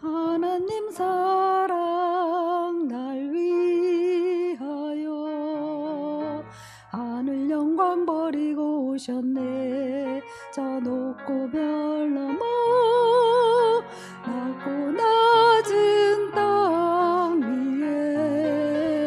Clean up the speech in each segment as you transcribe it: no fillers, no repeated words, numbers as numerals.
하나님 사랑 날 위하여 하늘 영광 버리고 오셨네. 저 높고 별 넘어 낮고 낮은 땅 위에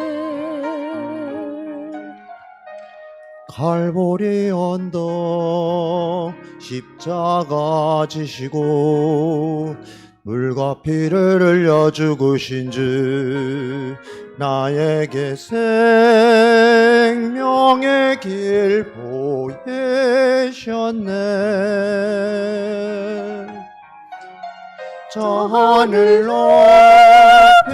갈보리 언덕 십자가 지시고 물과 피를 흘려 죽으신 주 나에게 생명의 길 보이셨네. 저 하늘 높이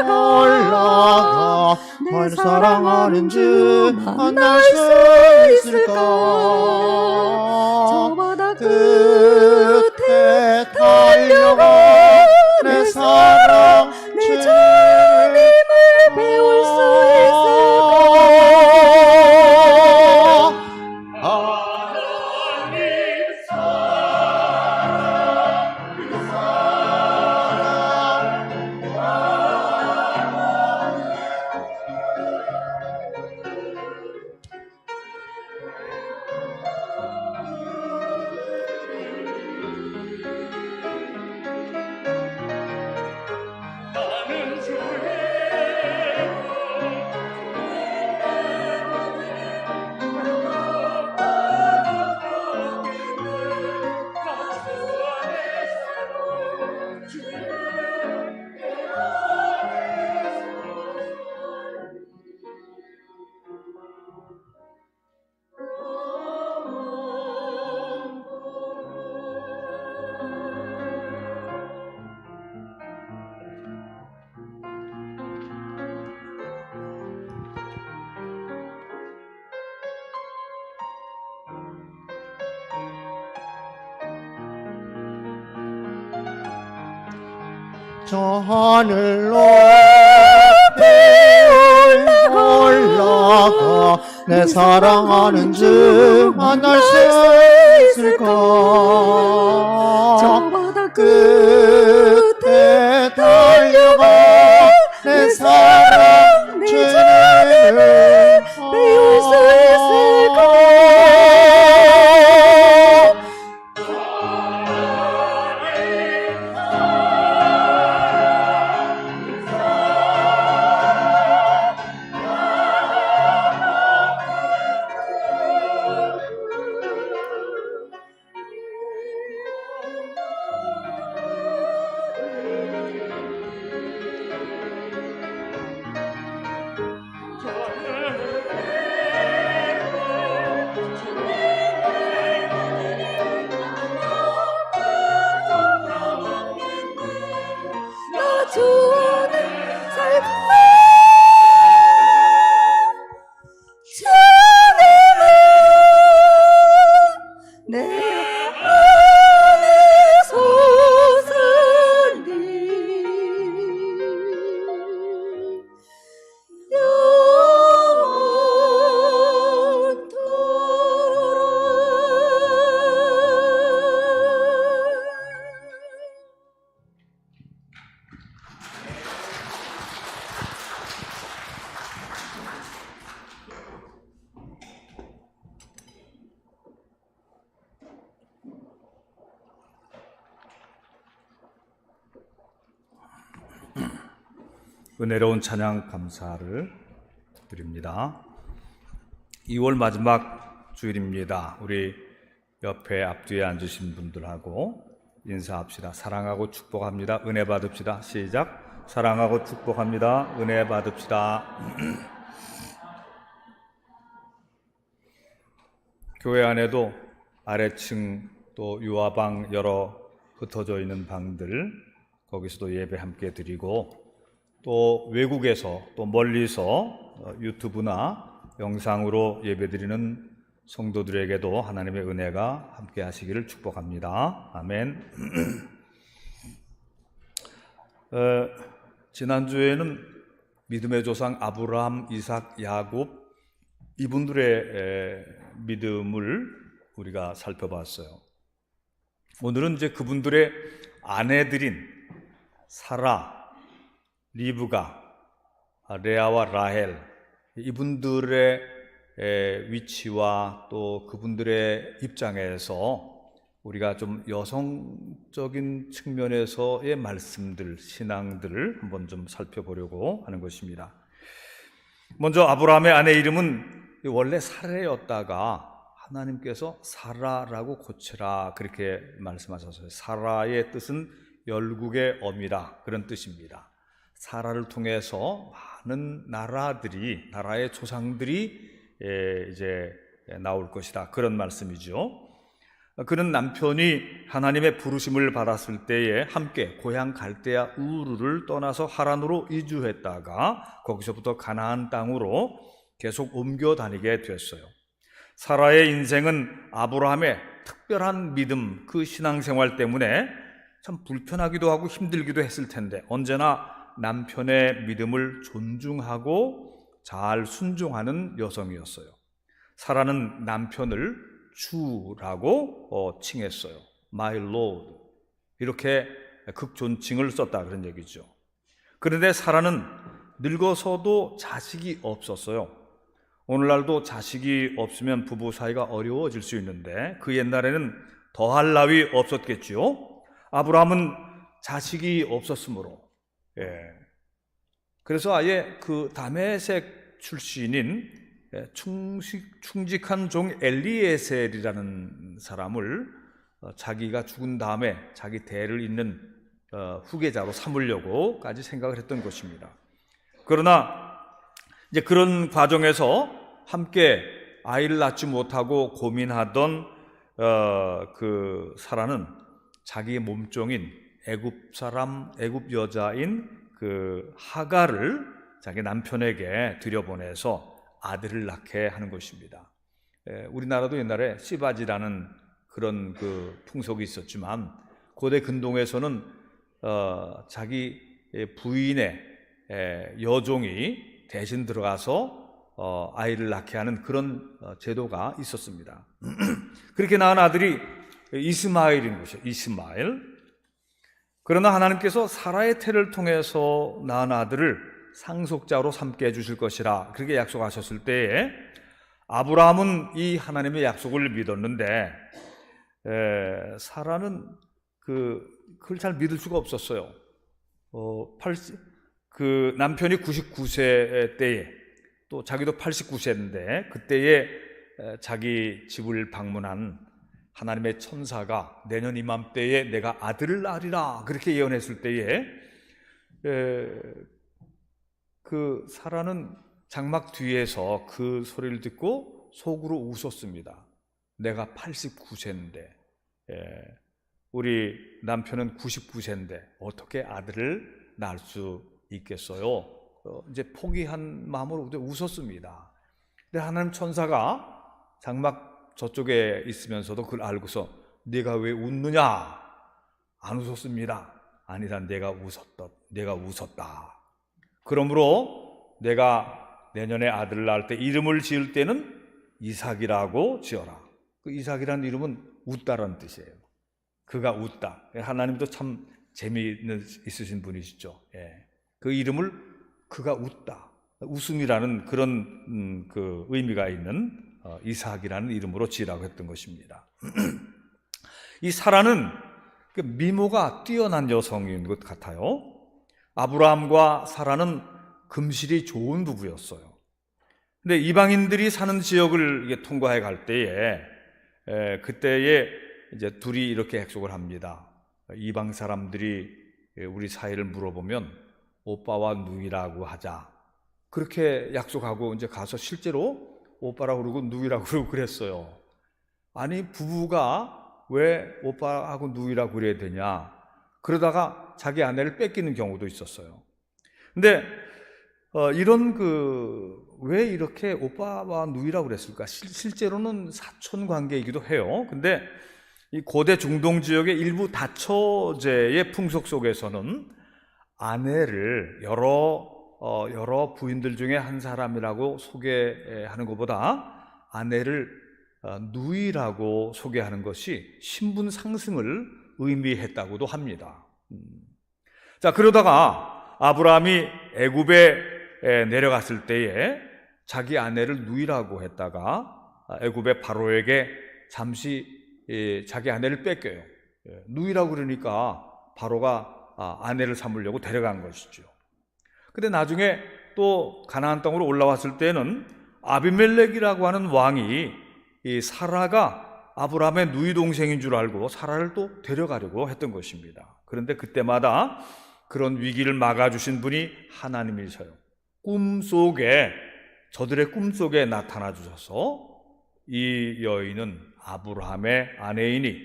올라가 날 사랑하는 주 만날 수 있을까. 저 바다 끝에 달려가 내 사랑 내 주님을 배울 수 있을까. 하나님 사랑 그 저 하늘 높이 올라가 내 사랑하는 주 만날 수 있을까. 저 바다 끝에 달려가 내 사랑 주님을 배울 수 있을까. 나 주는 살고 주님은 내 안에 솟으니 은혜로운 찬양 감사를 드립니다. 2월 마지막 주일입니다. 우리 옆에 앞뒤에 앉으신 분들하고 인사합시다. 사랑하고 축복합니다. 은혜 받읍시다. 시작. 사랑하고 축복합니다. 은혜 받읍시다. 교회 안에도 아래층 또 유아방 여러 흩어져 있는 방들 거기서도 예배 함께 드리고 또 외국에서 또 멀리서 유튜브나 영상으로 예배드리는 성도들에게도 하나님의 은혜가 함께 하시기를 축복합니다. 아멘. 지난주에는 믿음의 조상 아브라함, 이삭, 야곱 이분들의 믿음을 우리가 살펴봤어요. 오늘은 이제 그분들의 아내들인 사라, 리브가, 레아와 라헬, 이분들의 위치와 또 그분들의 입장에서 우리가 좀 여성적인 측면에서의 말씀들, 신앙들을 한번 좀 살펴보려고 하는 것입니다. 먼저 아브라함의 아내 이름은 원래 사레였다가 하나님께서 사라라고 고치라 그렇게 말씀하셨어요. 사라의 뜻은 열국의 어미라 그런 뜻입니다. 사라를 통해서 많은 나라의 조상들이 이제 나올 것이다 그런 말씀이죠. 그는 남편이 하나님의 부르심을 받았을 때에 함께 고향 갈대아 우르를 떠나서 하란으로 이주했다가 거기서부터 가나안 땅으로 계속 옮겨 다니게 됐어요. 사라의 인생은 아브라함의 특별한 믿음, 그 신앙생활 때문에 참 불편하기도 하고 힘들기도 했을 텐데 언제나 남편의 믿음을 존중하고 잘 순종하는 여성이었어요. 사라는 남편을 주라고 칭했어요. My Lord 이렇게 극존칭을 썼다 그런 얘기죠. 그런데 사라는 늙어서도 자식이 없었어요. 오늘날도 자식이 없으면 부부 사이가 어려워질 수 있는데 그 옛날에는 더할 나위 없었겠지요. 아브라함은 자식이 없었으므로 그래서 아예 그 다메섹 출신인 충직한 종 엘리에셀이라는 사람을 자기가 죽은 다음에 자기 대를 잇는 후계자로 삼으려고까지 생각을 했던 것입니다. 그러나 이제 그런 과정에서 함께 아이를 낳지 못하고 고민하던 그 사라는 자기의 몸종인 애굽 여자인 그 하갈을 자기 남편에게 들여보내서 아들을 낳게 하는 것입니다. 우리나라도 옛날에 씨바지라는 그런 그 풍속이 있었지만 고대 근동에서는 자기 부인의 여종이 대신 들어가서 아이를 낳게 하는 그런 제도가 있었습니다. 그렇게 낳은 아들이 이스마엘인 것이죠. 이스마엘. 그러나 하나님께서 사라의 태를 통해서 낳은 아들을 상속자로 삼게 해주실 것이라 그렇게 약속하셨을 때에 아브라함은 이 하나님의 약속을 믿었는데 사라는 그걸 잘 믿을 수가 없었어요. 그 남편이 99세 때에 또 자기도 89세인데 그때에 자기 집을 방문한 하나님의 천사가 내년 이맘때에 내가 아들을 낳으리라 그렇게 예언했을 때에 그 사라는 장막 뒤에서 그 소리를 듣고 속으로 웃었습니다. 내가 89세인데 우리 남편은 99세인데 어떻게 아들을 낳을 수 있겠어요? 이제 포기한 마음으로 웃었습니다. 근데 하나님 천사가 장막 저쪽에 있으면서도 그걸 알고서 네가 왜 웃느냐? 안 웃었습니다. 아니다, 내가 웃었다. 그러므로 내가 내년에 아들을 낳을 때 이름을 지을 때는 이삭이라고 지어라. 그 이삭이라는 이름은 웃다라는 뜻이에요. 그가 웃다. 하나님도 참 재미있는 있으신 분이시죠. 그 이름을 그가 웃다. 웃음이라는 그런 그 의미가 있는 이삭이라는 이름으로 지으라고 했던 것입니다. 이 사라는 미모가 뛰어난 여성인 것 같아요. 아브라함과 사라는 금실이 좋은 부부였어요. 근데 이방인들이 사는 지역을 통과해 갈 때에 그때에 이제 둘이 이렇게 약속을 합니다. 이방 사람들이 우리 사이를 물어보면 오빠와 누이라고 하자. 그렇게 약속하고 이제 가서 실제로 오빠라고 그러고 누이라고 그러고 그랬어요. 아니 부부가 왜 오빠하고 누이라고 그래야 되냐? 그러다가 자기 아내를 뺏기는 경우도 있었어요. 근데 이런 왜 이렇게 오빠와 누이라고 그랬을까? 실제로는 사촌 관계이기도 해요. 근데 이 고대 중동 지역의 일부 다처제의 풍속 속에서는 아내를 여러 부인들 중에 한 사람이라고 소개하는 것보다 아내를 누이라고 소개하는 것이 신분 상승을 의미했다고도 합니다. 자, 그러다가 아브라함이 애굽에 내려갔을 때에 자기 아내를 누이라고 했다가 애굽의 바로에게 잠시 자기 아내를 뺏겨요. 누이라고 그러니까 바로가 아내를 삼으려고 데려간 것이죠. 근데 나중에 또 가나안 땅으로 올라왔을 때는 아비멜렉이라고 하는 왕이 이 사라가 아브라함의 누이 동생인 줄 알고 사라를 또 데려가려고 했던 것입니다. 그런데 그때마다 그런 위기를 막아주신 분이 하나님이셔요. 저들의 꿈속에 나타나 주셔서 이 여인은 아브라함의 아내이니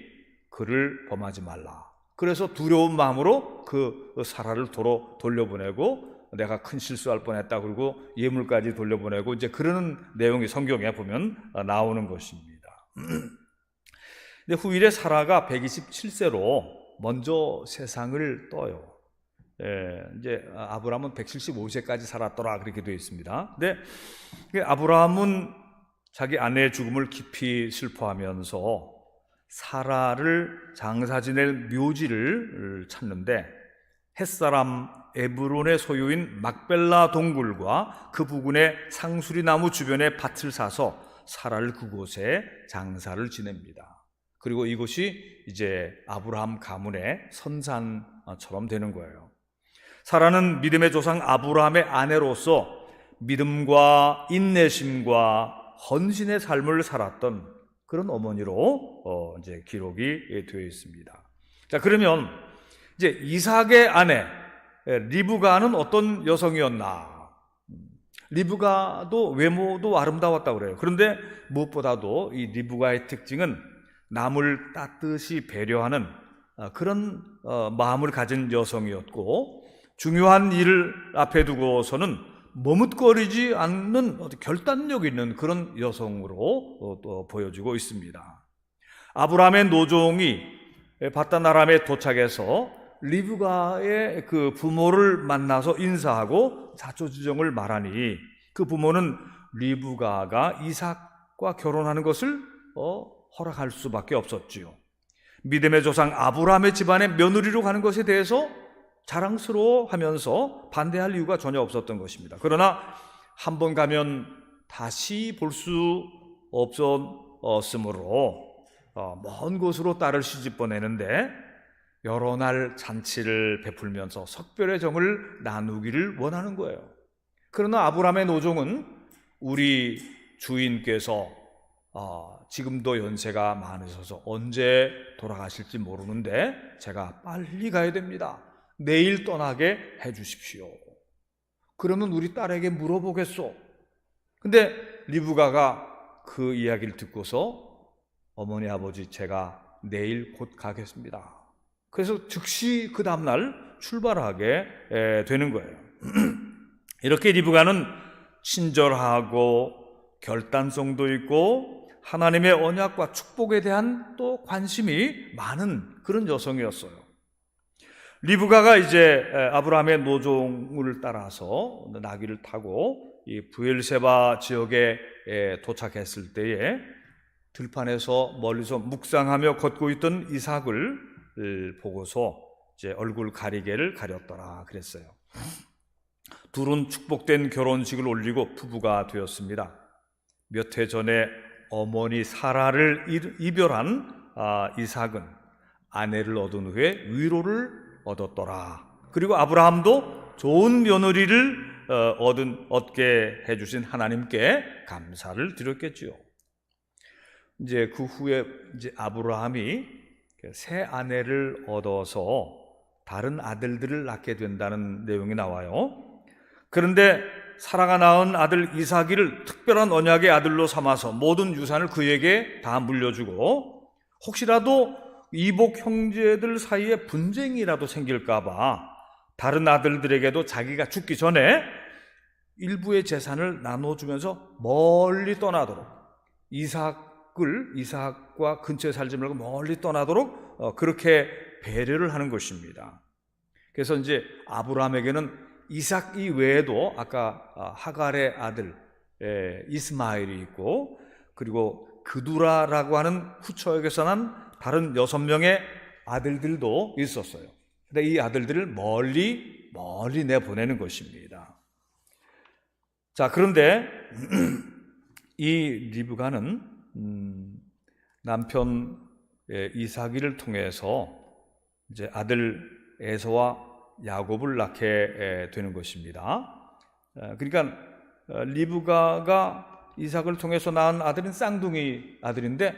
그를 범하지 말라. 그래서 두려운 마음으로 그 사라를 도로 돌려보내고 내가 큰 실수할 뻔했다. 그리고 예물까지 돌려보내고 이제 그러는 내용이 성경에 보면 나오는 것입니다. 근데 후일에 사라가 127세로 먼저 세상을 떠요. 이제 아브라함은 175세까지 살았더라 그렇게 되어 있습니다. 근데 아브라함은 자기 아내의 죽음을 깊이 슬퍼하면서 사라를 장사 지낼 묘지를 찾는데 햇사람 에브론의 소유인 막벨라 동굴과 그 부근의 상수리 나무 주변에 밭을 사서 사라를 그곳에 장사를 지냅니다. 그리고 이곳이 이제 아브라함 가문의 선산처럼 되는 거예요. 사라는 믿음의 조상 아브라함의 아내로서 믿음과 인내심과 헌신의 삶을 살았던 그런 어머니로 이제 기록이 되어 있습니다. 자, 그러면 이제 이삭의 아내 리브가는 어떤 여성이었나? 리브가도 외모도 아름다웠다고 그래요. 그런데 무엇보다도 이 리브가의 특징은 남을 따뜻이 배려하는 그런 마음을 가진 여성이었고, 중요한 일을 앞에 두고서는 머뭇거리지 않는 결단력 있는 그런 여성으로 또 보여지고 있습니다. 아브라함의 노종이 바단 아람에 도착해서 리브가의 그 부모를 만나서 인사하고 자초지종을 말하니 그 부모는 리브가가 이삭과 결혼하는 것을 허락할 수밖에 없었지요. 믿음의 조상 아브라함의 집안의 며느리로 가는 것에 대해서 자랑스러워하면서 반대할 이유가 전혀 없었던 것입니다. 그러나 한 번 가면 다시 볼 수 없었으므로 먼 곳으로 딸을 시집 보내는데 여러 날 잔치를 베풀면서 석별의 정을 나누기를 원하는 거예요. 그러나 아브라함의 노종은 우리 주인께서 지금도 연세가 많으셔서 언제 돌아가실지 모르는데 제가 빨리 가야 됩니다. 내일 떠나게 해 주십시오. 그러면 우리 딸에게 물어보겠소. 근데 리브가가 그 이야기를 듣고서 어머니 아버지 제가 내일 곧 가겠습니다. 그래서 즉시 그 다음날 출발하게 되는 거예요. 이렇게 리브가는 친절하고 결단성도 있고 하나님의 언약과 축복에 대한 또 관심이 많은 그런 여성이었어요. 리브가가 이제 아브라함의 노종을 따라서 나귀를 타고 이 브엘세바 지역에 도착했을 때에 들판에서 멀리서 묵상하며 걷고 있던 이삭을 보고서 이제 얼굴 가리개를 가렸더라 그랬어요. 둘은 축복된 결혼식을 올리고 부부가 되었습니다. 몇 해 전에 어머니 사라를 이별한 이삭은 아내를 얻은 후에 위로를 얻었더라. 그리고 아브라함도 좋은 며느리를 얻게 해주신 하나님께 감사를 드렸겠지요. 이제 그 후에 이제 아브라함이 새 아내를 얻어서 다른 아들들을 낳게 된다는 내용이 나와요. 그런데 사라가 낳은 아들 이삭이를 특별한 언약의 아들로 삼아서 모든 유산을 그에게 다 물려주고 혹시라도 이복 형제들 사이에 분쟁이라도 생길까봐 다른 아들들에게도 자기가 죽기 전에 일부의 재산을 나눠주면서 멀리 떠나도록 이삭과 근처에 살지 말고 멀리 떠나도록 그렇게 배려를 하는 것입니다. 그래서 이제 아브라함에게는 이삭 이외에도 아까 하갈의 아들 이스마엘이 있고 그리고 그두라라고 하는 후처에게서 난 다른 6명의 아들들도 있었어요. 근데 이 아들들을 멀리 내보내는 것입니다. 자, 그런데 이 리브가는 남편 이삭을 통해서 이제 아들 에서와 야곱을 낳게 되는 것입니다. 그러니까 리브가가 이삭을 통해서 낳은 아들은 쌍둥이 아들인데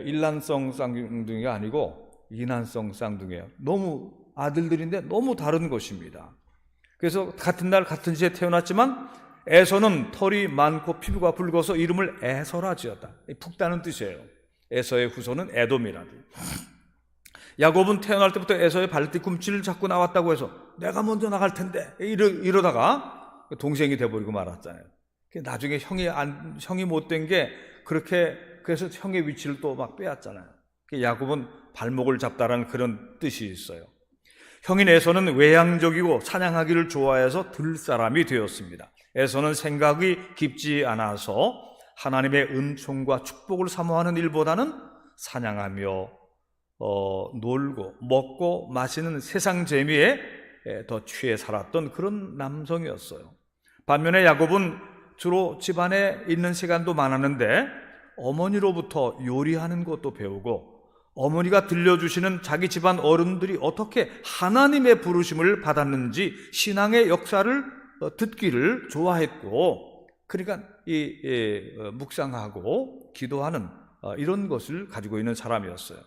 일란성 쌍둥이가 아니고 이난성 쌍둥이에요. 너무 아들들인데 너무 다른 것입니다. 그래서 같은 날 같은 시에 태어났지만 에서는 털이 많고 피부가 붉어서 이름을 에서라 지었다. 푹다는 뜻이에요. 에서의 후손은 에돔이라는. 야곱은 태어날 때부터 에서의 발뒤꿈치를 잡고 나왔다고 해서 내가 먼저 나갈 텐데 이러다가 동생이 돼버리고 말았잖아요. 나중에 형이 못된 게 그렇게, 그래서 형의 위치를 또 막 빼앗잖아요. 야곱은 발목을 잡다라는 그런 뜻이 있어요. 형인 에서는 외향적이고 사냥하기를 좋아해서 들사람이 되었습니다. 에서는 생각이 깊지 않아서 하나님의 은총과 축복을 사모하는 일보다는 사냥하며 놀고 먹고 마시는 세상 재미에 더 취해 살았던 그런 남성이었어요. 반면에 야곱은 주로 집안에 있는 시간도 많았는데 어머니로부터 요리하는 것도 배우고 어머니가 들려주시는 자기 집안 어른들이 어떻게 하나님의 부르심을 받았는지 신앙의 역사를 듣기를 좋아했고, 그러니까 묵상하고 기도하는 이런 것을 가지고 있는 사람이었어요.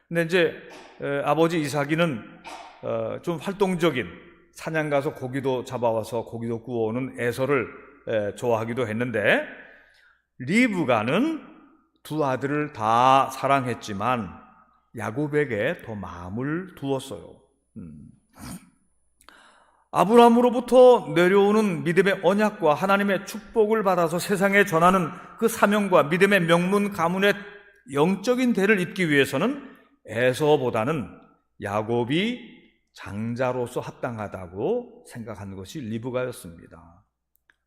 근데 이제 아버지 이삭이는 좀 활동적인, 사냥 가서 고기도 잡아와서 고기도 구워오는 에서를 좋아하기도 했는데, 리브가는 두 아들을 다 사랑했지만 야곱에게 더 마음을 두었어요. 아브라함으로부터 내려오는 믿음의 언약과 하나님의 축복을 받아서 세상에 전하는 그 사명과 믿음의 명문 가문의 영적인 대를 잇기 위해서는 에서보다는 야곱이 장자로서 합당하다고 생각하는 것이 리브가였습니다.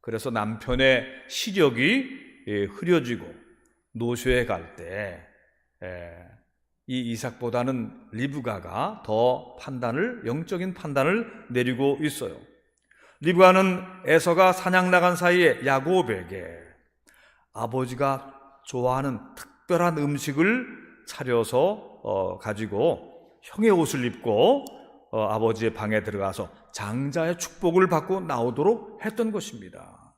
그래서 남편의 시력이 흐려지고 노쇠해 갈 때 이 이삭보다는 리브가가 더 영적인 판단을 내리고 있어요. 리브가는 에서가 사냥 나간 사이에 야곱에게 아버지가 좋아하는 특별한 음식을 차려서 가지고 형의 옷을 입고 아버지의 방에 들어가서 장자의 축복을 받고 나오도록 했던 것입니다.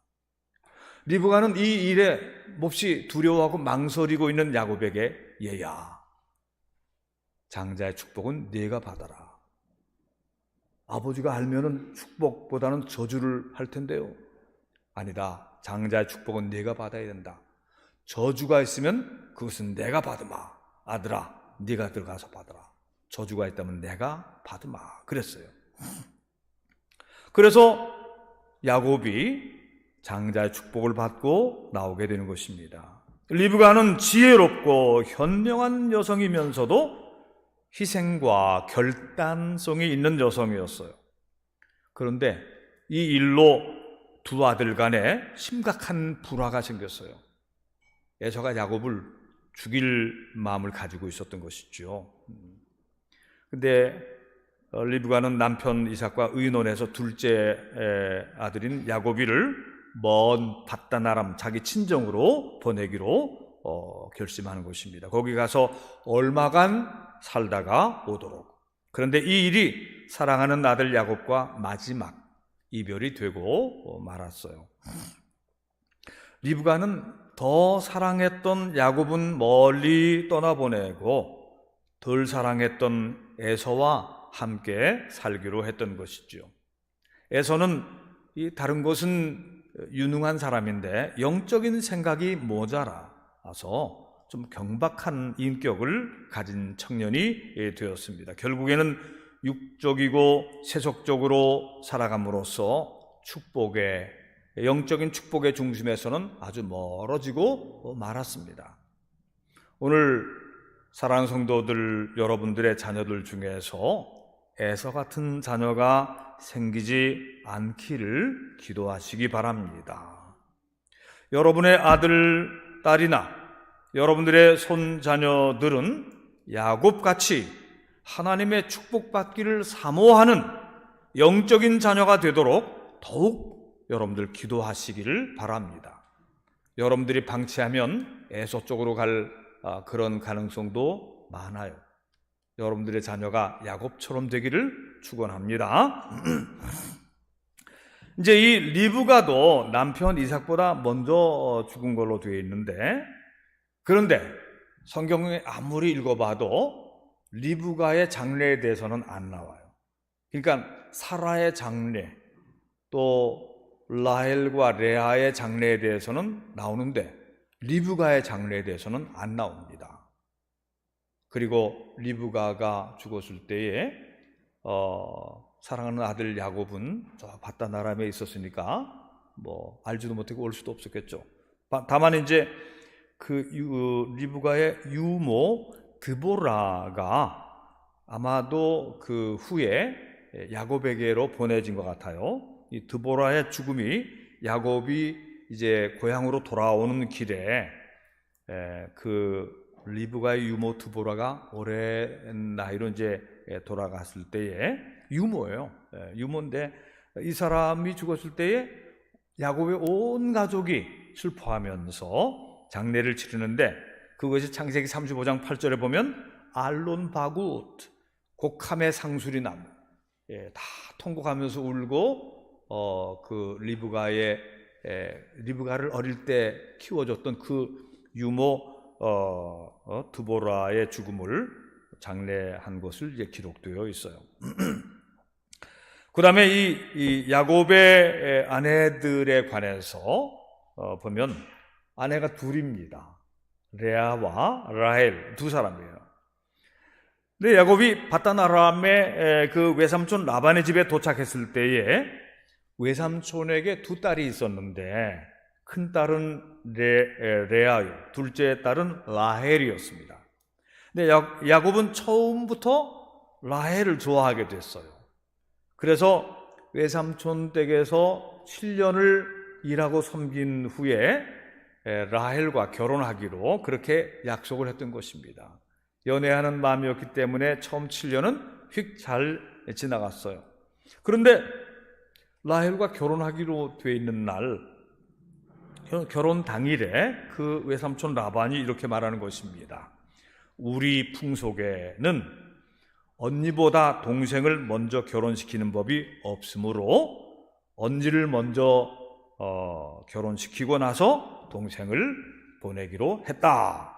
리브가는 이 일에 몹시 두려워하고 망설이고 있는 야곱에게 얘야, 장자의 축복은 네가 받아라. 아버지가 알면은 축복보다는 저주를 할 텐데요. 아니다, 장자의 축복은 네가 받아야 된다. 저주가 있으면 그것은 내가 받으마. 아들아, 네가 들어가서 받아라. 저주가 있다면 내가 받으마. 그랬어요. 그래서 야곱이 장자의 축복을 받고 나오게 되는 것입니다. 리브가는 지혜롭고 현명한 여성이면서도 희생과 결단성이 있는 여성이었어요. 그런데 이 일로 두 아들 간에 심각한 불화가 생겼어요. 에서가 야곱을 죽일 마음을 가지고 있었던 것이죠. 근데 리브가는 남편 이삭과 의논해서 둘째 아들인 야곱이를 먼 밧단 아람 자기 친정으로 보내기로 결심하는 것입니다. 거기 가서 얼마간 살다가 오도록. 그런데 이 일이 사랑하는 아들 야곱과 마지막 이별이 되고 말았어요. 리브가는 더 사랑했던 야곱은 멀리 떠나보내고 덜 사랑했던 에서와 함께 살기로 했던 것이죠. 에서는 다른 것은 유능한 사람인데 영적인 생각이 모자라서 좀 경박한 인격을 가진 청년이 되었습니다. 결국에는 육적이고 세속적으로 살아감으로써 영적인 축복의 중심에서는 아주 멀어지고 말았습니다. 오늘 사랑하는 성도들, 여러분들의 자녀들 중에서 에서 같은 자녀가 생기지 않기를 기도하시기 바랍니다. 여러분의 아들, 딸이나 여러분들의 손자녀들은 야곱같이 하나님의 축복받기를 사모하는 영적인 자녀가 되도록 더욱 여러분들 기도하시기를 바랍니다. 여러분들이 방치하면 에서 쪽으로 갈 그런 가능성도 많아요. 여러분들의 자녀가 야곱처럼 되기를 축원합니다. 이제 이 리브가도 남편 이삭보다 먼저 죽은 걸로 되어 있는데, 그런데 성경에 아무리 읽어봐도 리브가의 장래에 대해서는 안 나와요. 그러니까 사라의 장래, 또 라헬과 레아의 장래에 대해서는 나오는데 리브가의 장래에 대해서는 안 나옵니다. 그리고 리브가가 죽었을 때에 사랑하는 아들 야곱은 저 바단 아람에 있었으니까 뭐 알지도 못하고 올 수도 없었겠죠. 다만 이제 그 리브가의 유모 드보라가 아마도 그 후에 야곱에게로 보내진 것 같아요. 이 드보라의 죽음이 야곱이 이제 고향으로 돌아오는 길에 그 리브가의 유모 드보라가 오랜 나이로 이제 돌아갔을 때에 유모예요. 유모인데 이 사람이 죽었을 때에 야곱의 온 가족이 슬퍼하면서 장례를 치르는데, 그것이 창세기 35장 8절에 보면 알론 바굿, 곡함의 상수리 나무, 다 통곡하면서 울고 그 리브가를 어릴 때 키워줬던 그 유모 드보라의 죽음을 장례한 것을 이제 기록되어 있어요. 그 다음에 이 야곱의 아내들에 관해서 보면 아내가 둘입니다. 레아와 라헬 두 사람이에요. 근데 야곱이 바단 아람의 그 외삼촌 라반의 집에 도착했을 때에 외삼촌에게 두 딸이 있었는데 큰 딸은 레아요, 둘째 딸은 라헬이었습니다. 근데 야곱은 처음부터 라헬을 좋아하게 됐어요. 그래서 외삼촌 댁에서 7년을 일하고 섬긴 후에 라헬과 결혼하기로 그렇게 약속을 했던 것입니다. 연애하는 마음이었기 때문에 처음 7년은 휙 잘 지나갔어요. 그런데 라헬과 결혼하기로 돼 있는 날, 결혼 당일에 그 외삼촌 라반이 이렇게 말하는 것입니다. 우리 풍속에는 언니보다 동생을 먼저 결혼시키는 법이 없으므로 언니를 먼저 결혼시키고 나서 동생을 보내기로 했다.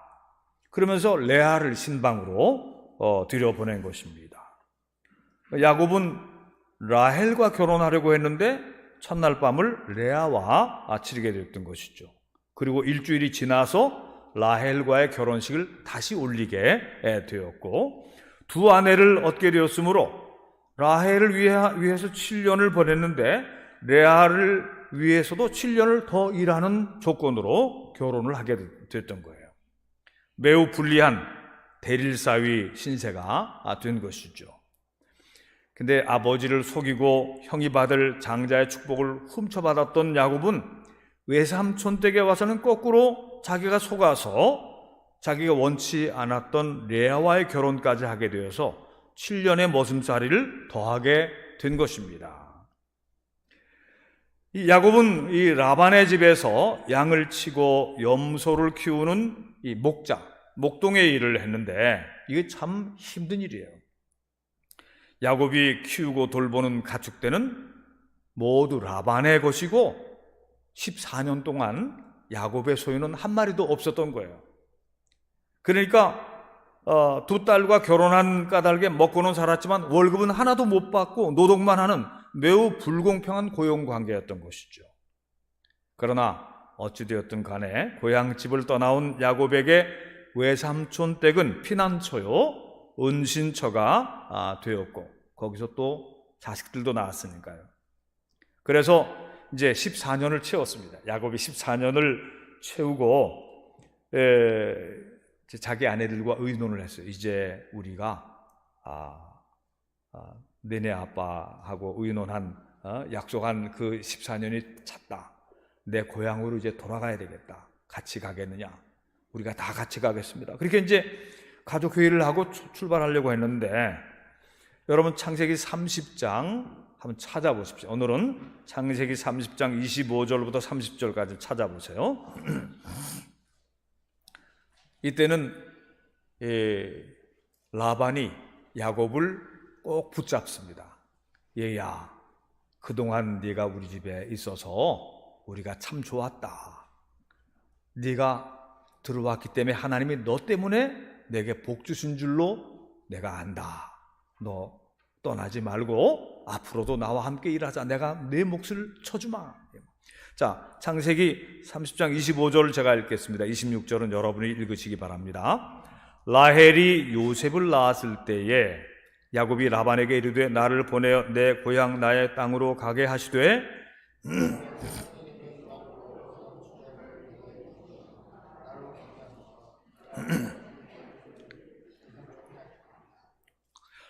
그러면서 레아를 신방으로 들여보낸 것입니다. 야곱은 라헬과 결혼하려고 했는데 첫날 밤을 레아와 치르게 됐던 것이죠. 그리고 일주일이 지나서 라헬과의 결혼식을 다시 올리게 되었고, 두 아내를 얻게 되었으므로 라헬을 위해서 7년을 보냈는데 레아를 위해서도 7년을 더 일하는 조건으로 결혼을 하게 됐던 거예요. 매우 불리한 대릴사위 신세가 된 것이죠. 근데 아버지를 속이고 형이 받을 장자의 축복을 훔쳐받았던 야곱은 외삼촌 댁에 와서는 거꾸로 자기가 속아서 자기가 원치 않았던 레아와의 결혼까지 하게 되어서 7년의 머슴살이를 더하게 된 것입니다. 이 야곱은 이 라반의 집에서 양을 치고 염소를 키우는 이 목동의 일을 했는데 이게 참 힘든 일이에요. 야곱이 키우고 돌보는 가축대는 모두 라반의 것이고 14년 동안 야곱의 소유는 한 마리도 없었던 거예요. 그러니까 두 딸과 결혼한 까닭에 먹고는 살았지만 월급은 하나도 못 받고 노동만 하는 매우 불공평한 고용관계였던 것이죠. 그러나 어찌되었든 간에 고향집을 떠나온 야곱에게 외삼촌 댁은 피난처요 은신처가 되었고 거기서 또 자식들도 낳았으니까요. 그래서 이제 14년을 채웠습니다. 야곱이 14년을 채우고 자기 아내들과 의논을 했어요. 이제 우리가 너네 아빠하고 의논한 약속한 그 14년이 찼다. 내 고향으로 이제 돌아가야 되겠다. 같이 가겠느냐? 우리가 다 같이 가겠습니다. 그렇게 이제 가족 회의를 하고 출발하려고 했는데 여러분 창세기 30장 한번 찾아보십시오. 오늘은 창세기 30장 25절부터 30절까지 찾아보세요. 이때는 라반이 야곱을 꼭 붙잡습니다. 얘야, 그동안 네가 우리 집에 있어서 우리가 참 좋았다. 네가 들어왔기 때문에 하나님이 너 때문에 내게 복 주신 줄로 내가 안다. 너 떠나지 말고 앞으로도 나와 함께 일하자. 내가 내 몫을 쳐주마. 자, 창세기 30장 25절을 제가 읽겠습니다. 26절은 여러분이 읽으시기 바랍니다. 라헬이 요셉을 낳았을 때에 야곱이 라반에게 이르되 나를 보내어 내 고향 나의 땅으로 가게 하시되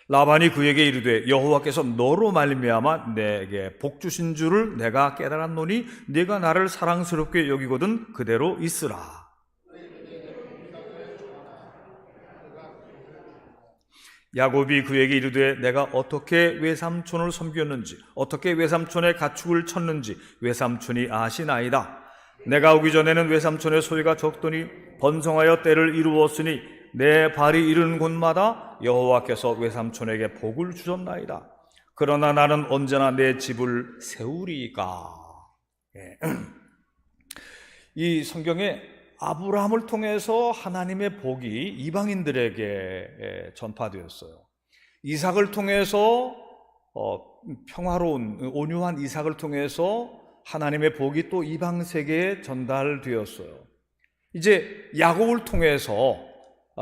라반이 그에게 이르되 여호와께서 너로 말미암아 내게 복 주신 줄을 내가 깨달았노니 네가 나를 사랑스럽게 여기거든 그대로 있으라. 야곱이 그에게 이르되 내가 어떻게 외삼촌을 섬겼는지 어떻게 외삼촌의 가축을 쳤는지 외삼촌이 아시나이다. 내가 오기 전에는 외삼촌의 소유가 적더니 번성하여 때를 이루었으니 내 발이 이르는 곳마다 여호와께서 외삼촌에게 복을 주셨나이다. 그러나 나는 언제나 내 집을 세우리이까. 이 성경에 아브라함을 통해서 하나님의 복이 이방인들에게 전파되었어요. 이삭을 통해서 평화로운 온유한 이삭을 통해서 하나님의 복이 또 이방 세계에 전달되었어요. 이제 야곱을 통해서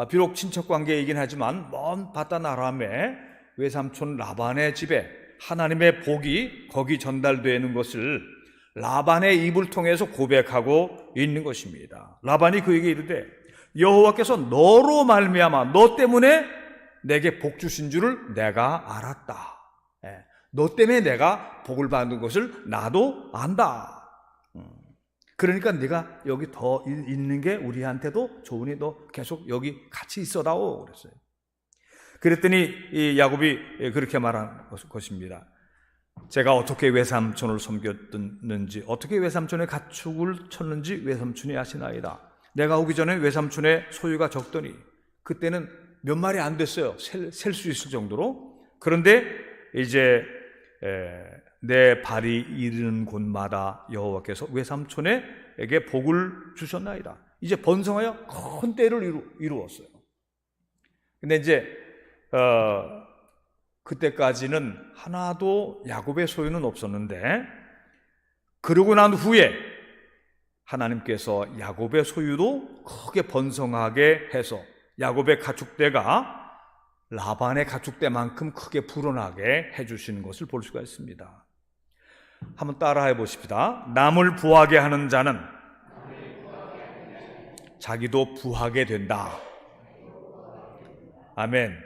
비록 친척 관계이긴 하지만 먼 바단 아람의 외삼촌 라반의 집에 하나님의 복이 거기 전달되는 것을 라반의 입을 통해서 고백하고 있는 것입니다. 라반이 그에게 이르되 여호와께서 너로 말미암아 너 때문에 내게 복 주신 줄을 내가 알았다. 너 때문에 내가 복을 받는 것을 나도 안다. 그러니까 네가 여기 더 있는 게 우리한테도 좋으니 너 계속 여기 같이 있어다오 그랬어요. 그랬더니 이 야곱이 그렇게 말한 것입니다. 제가 어떻게 외삼촌을 섬겼는지 어떻게 외삼촌의 가축을 쳤는지 외삼촌이 아시나이다. 내가 오기 전에 외삼촌의 소유가 적더니 그때는 몇 마리 안 됐어요. 셀 수 있을 정도로. 그런데 이제 내 발이 이르는 곳마다 여호와께서 외삼촌에게 복을 주셨나이다. 이제 번성하여 큰 때를 이루었어요. 근데 이제 그때까지는 하나도 야곱의 소유는 없었는데 그러고 난 후에 하나님께서 야곱의 소유도 크게 번성하게 해서 야곱의 가축대가 라반의 가축대만큼 크게 불어나게 해주시는 것을 볼 수가 있습니다. 한번 따라해 보십시다. 남을 부하게 하는 자는 자기도 부하게 된다. 아멘.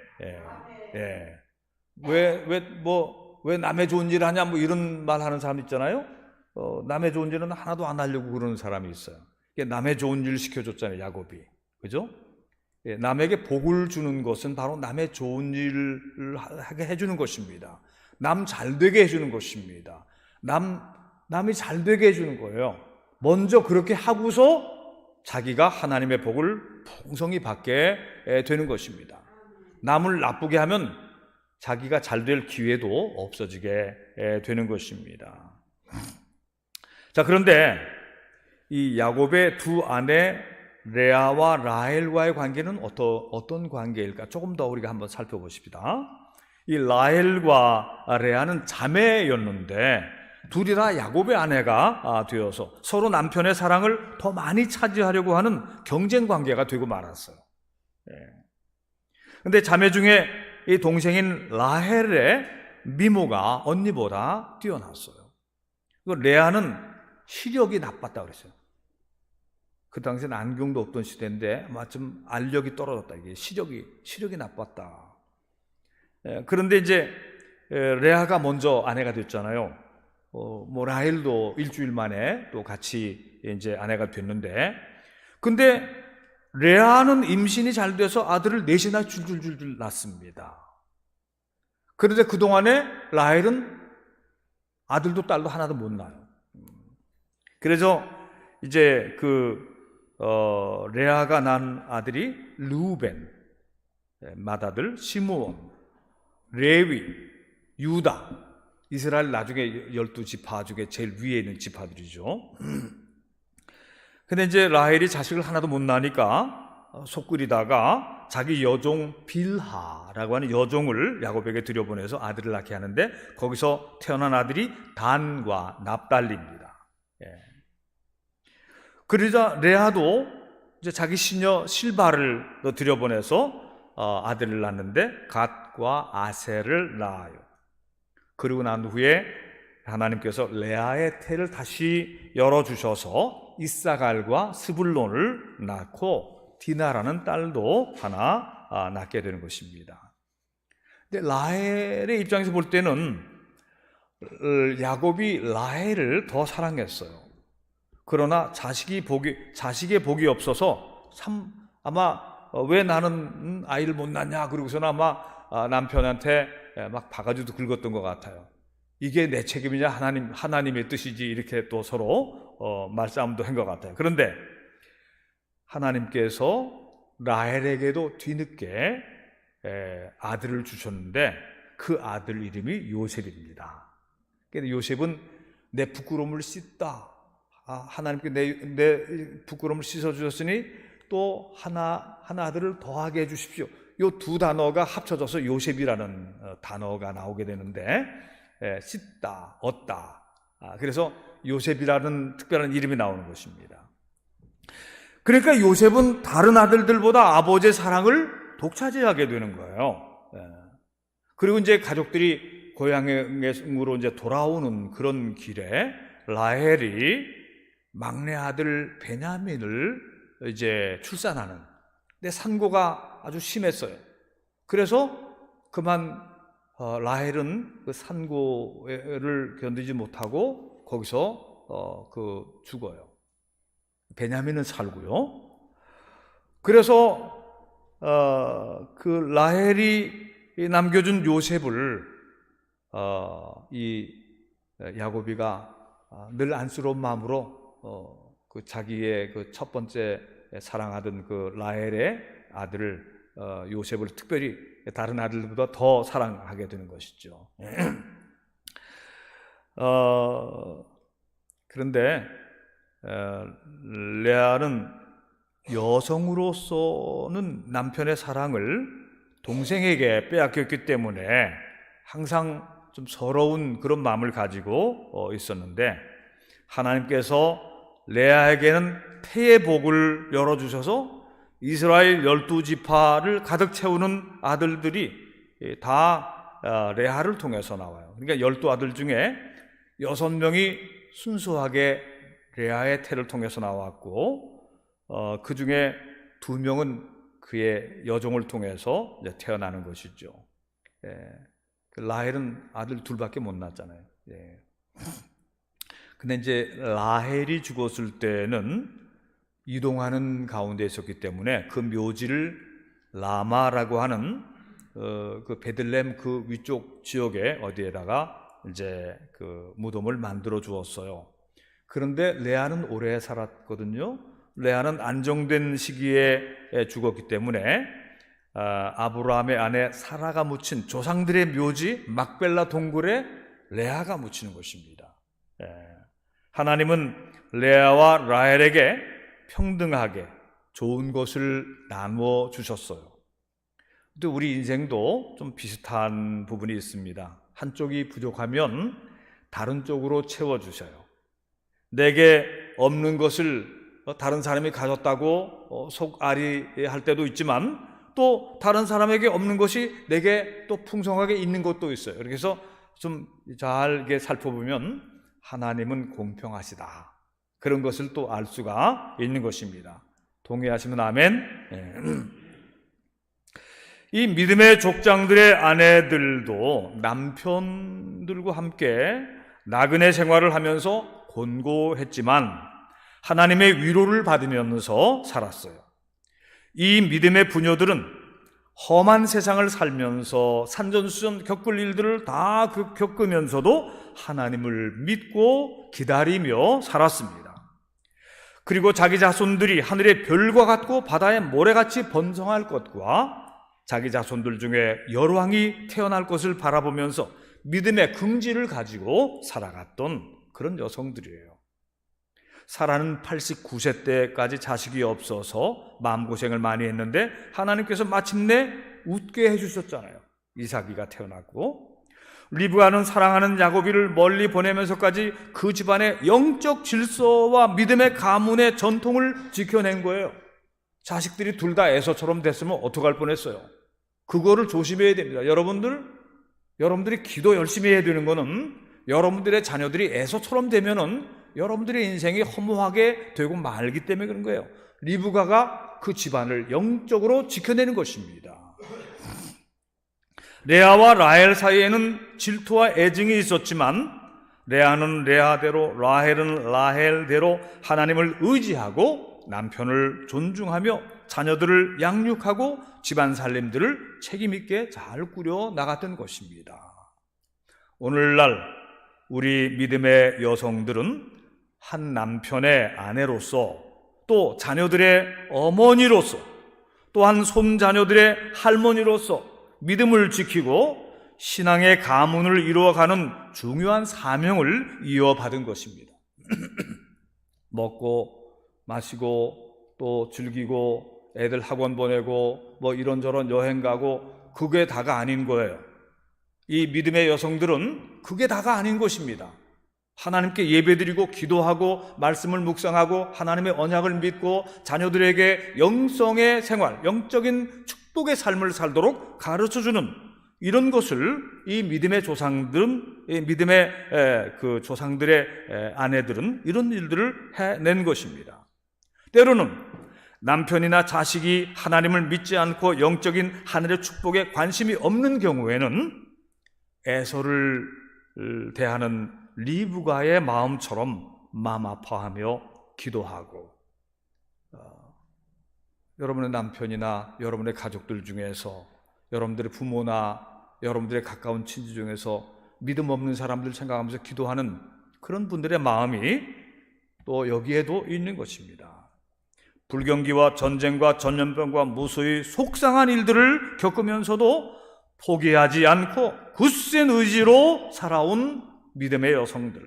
왜 남의 좋은 일 하냐 뭐 이런 말 하는 사람 있잖아요. 남의 좋은 일은 하나도 안 하려고 그러는 사람이 있어요. 남의 좋은 일 시켜줬잖아요, 야곱이. 그죠? 남에게 복을 주는 것은 바로 남의 좋은 일을 하게 해주는 것입니다. 남 잘되게 해주는 것입니다. 남이 잘되게 해주는 거예요. 먼저 그렇게 하고서 자기가 하나님의 복을 풍성히 받게 되는 것입니다. 남을 나쁘게 하면 자기가 잘될 기회도 없어지게 되는 것입니다. 자, 그런데 이 야곱의 두 아내 레아와 라헬과의 관계는 어떤 관계일까? 조금 더 우리가 한번 살펴보십시다. 이 라헬과 레아는 자매였는데 둘이 다 야곱의 아내가 되어서 서로 남편의 사랑을 더 많이 차지하려고 하는 경쟁 관계가 되고 말았어요. 그런데 자매 중에 이 동생인 라헬의 미모가 언니보다 뛰어났어요. 레아는 시력이 나빴다 그랬어요. 그 당시에는 안경도 없던 시대인데 마침 알력이 떨어졌다. 이게 시력이 나빴다. 그런데 이제 레아가 먼저 아내가 됐잖아요. 라헬도 일주일 만에 또 같이 이제 아내가 됐는데, 근데 레아는 임신이 잘 돼서 아들을 넷이나 줄줄줄 낳습니다. 그런데 그동안에 라헬은 아들도 딸도 하나도 못 낳아요. 그래서 이제 레아가 낳은 아들이 르우벤, 맏아들 시므온, 레위, 유다, 이스라엘 나중에 12지파 중에 제일 위에 있는 지파들이죠. 근데 이제 라헬이 자식을 하나도 못 낳으니까 속 끓이다가 자기 여종 빌하라고 하는 여종을 야곱에게 들여보내서 아들을 낳게 하는데 거기서 태어난 아들이 단과 납달리입니다. 그러자 레아도 이제 자기 시녀 실바를 들여보내서 아들을 낳는데 갓과 아셀을 낳아요. 그리고 난 후에 하나님께서 레아의 태를 다시 열어주셔서 이사갈과 스불론을 낳고 디나라는 딸도 하나 낳게 되는 것입니다. 근데 라헬의 입장에서 볼 때는 야곱이 라헬을 더 사랑했어요. 그러나 자식의 복이 없어서 참 아마 왜 나는 아이를 못 낳냐 그러고서는 아마 남편한테 막 바가지도 긁었던 것 같아요. 이게 내 책임이냐 하나님의 뜻이지 이렇게 또 서로 말싸움도 한 것 같아요. 그런데 하나님께서 라헬에게도 뒤늦게 아들을 주셨는데 그 아들 이름이 요셉입니다. 그래서 요셉은 내 부끄러움을 씻다. 하나님께 내 부끄러움을 씻어주셨으니 또 하나 아들을 더하게 해주십시오. 이 두 단어가 합쳐져서 요셉이라는 단어가 나오게 되는데 씻다, 얻다. 그래서 요셉이라는 특별한 이름이 나오는 것입니다. 그러니까 요셉은 다른 아들들보다 아버지의 사랑을 독차지하게 되는 거예요. 그리고 이제 가족들이 고향으로 이제 돌아오는 그런 길에 라헬이 막내 아들 베냐민을 이제 출산하는. 근데 산고가 아주 심했어요. 그래서 그만 라헬은 그 산고를 견디지 못하고 거기서 죽어요. 베냐민은 살고요. 그래서 그 라헬이 남겨준 요셉을 이 야곱이가 늘 안쓰러운 마음으로 그 자기의 그 첫 번째 사랑하던 그 라헬의 아들을 요셉을 특별히 다른 아들보다 더 사랑하게 되는 것이죠. 그런데 레아는 여성으로서는 남편의 사랑을 동생에게 빼앗겼기 때문에 항상 좀 서러운 그런 마음을 가지고 있었는데 하나님께서 레아에게는 태의 복을 열어주셔서 이스라엘 12지파를 가득 채우는 아들들이 다 레아를 통해서 나와요. 그러니까 12아들 중에 6명이 순수하게 레아의 태를 통해서 나왔고 그 중에 2명은 그의 여종을 통해서 이제 태어나는 것이죠. 라헬은 아들 둘밖에 못 낳았잖아요. 근데 이제 라헬이 죽었을 때는 이동하는 가운데 있었기 때문에 그 묘지를 라마라고 하는 그 베들레헴 그 위쪽 지역에 어디에다가 이제 그 무덤을 만들어 주었어요. 그런데 레아는 오래 살았거든요. 레아는 안정된 시기에 죽었기 때문에 아브라함의 아내 사라가 묻힌 조상들의 묘지 막벨라 동굴에 레아가 묻히는 것입니다. 하나님은 레아와 라헬에게 평등하게 좋은 것을 나누어 주셨어요. 또 우리 인생도 좀 비슷한 부분이 있습니다. 한쪽이 부족하면 다른 쪽으로 채워주셔요. 내게 없는 것을 다른 사람이 가졌다고 속앓이할 때도 있지만 또 다른 사람에게 없는 것이 내게 또 풍성하게 있는 것도 있어요. 그래서 좀 잘 살펴보면 하나님은 공평하시다. 그런 것을 또 알 수가 있는 것입니다. 동의하시면 아멘. 이 믿음의 족장들의 아내들도 남편들과 함께 나그네 생활을 하면서 곤고했지만 하나님의 위로를 받으면서 살았어요. 이 믿음의 부녀들은 험한 세상을 살면서 산전수전 겪을 일들을 다 겪으면서도 하나님을 믿고 기다리며 살았습니다. 그리고 자기 자손들이 하늘의 별과 같고 바다의 모래같이 번성할 것과 자기 자손들 중에 열왕이 태어날 것을 바라보면서 믿음의 긍지를 가지고 살아갔던 그런 여성들이에요. 사라는 89세 때까지 자식이 없어서 마음고생을 많이 했는데 하나님께서 마침내 웃게 해주셨잖아요. 이삭이가 태어났고, 리브가는 사랑하는 야곱이를 멀리 보내면서까지 그 집안의 영적 질서와 믿음의 가문의 전통을 지켜낸 거예요. 자식들이 둘 다 에서처럼 됐으면 어떡할 뻔했어요. 그거를 조심해야 됩니다. 여러분들이 기도 열심히 해야 되는 거는 여러분들의 자녀들이 에서처럼 되면은 여러분들의 인생이 허무하게 되고 말기 때문에 그런 거예요. 리브가가 그 집안을 영적으로 지켜내는 것입니다. 레아와 라헬 사이에는 질투와 애증이 있었지만 레아는 레아대로, 라헬은 라헬대로 하나님을 의지하고 남편을 존중하며 자녀들을 양육하고 집안 살림들을 책임있게 잘 꾸려 나갔던 것입니다. 오늘날 우리 믿음의 여성들은 한 남편의 아내로서, 또 자녀들의 어머니로서, 또한 손자녀들의 할머니로서 믿음을 지키고 신앙의 가문을 이루어가는 중요한 사명을 이어받은 것입니다. 먹고 마시고 또 즐기고 애들 학원 보내고 뭐 이런저런 여행 가고 그게 다가 아닌 거예요. 이 믿음의 여성들은 그게 다가 아닌 것입니다. 하나님께 예배드리고 기도하고 말씀을 묵상하고 하나님의 언약을 믿고 자녀들에게 영성의 생활, 영적인 축복의 삶을 살도록 가르쳐주는 이런 것을 이 믿음의 조상들은, 이 믿음의 그 조상들의 아내들은 이런 일들을 해낸 것입니다. 때로는 남편이나 자식이 하나님을 믿지 않고 영적인 하늘의 축복에 관심이 없는 경우에는 에서를 대하는 리브가의 마음처럼 마음 아파하며 기도하고, 여러분의 남편이나 여러분의 가족들 중에서, 여러분들의 부모나 여러분들의 가까운 친지 중에서 믿음 없는 사람들 생각하면서 기도하는 그런 분들의 마음이 또 여기에도 있는 것입니다. 불경기와 전쟁과 전염병과 무수히 속상한 일들을 겪으면서도 포기하지 않고 굳센 의지로 살아온 믿음의 여성들.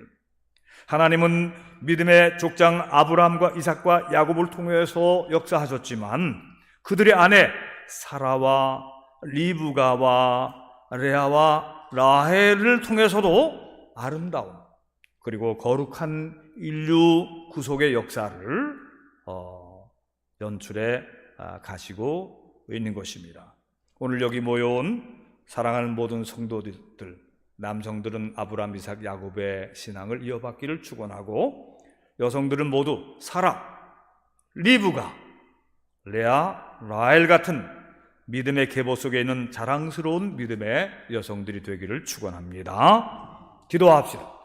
하나님은 믿음의 족장 아브라함과 이삭과 야곱을 통해서 역사하셨지만 그들의 아내 사라와 리브가와 레아와 라헬을 통해서도 아름다운 그리고 거룩한 인류 구속의 역사를 연출해 가시고 있는 것입니다. 오늘 여기 모여온 사랑하는 모든 성도들, 남성들은 아브라함, 이삭, 야곱의 신앙을 이어받기를 축원하고, 여성들은 모두 사라, 리브가, 레아, 라헬 같은 믿음의 계보 속에 있는 자랑스러운 믿음의 여성들이 되기를 축원합니다. 기도합시다.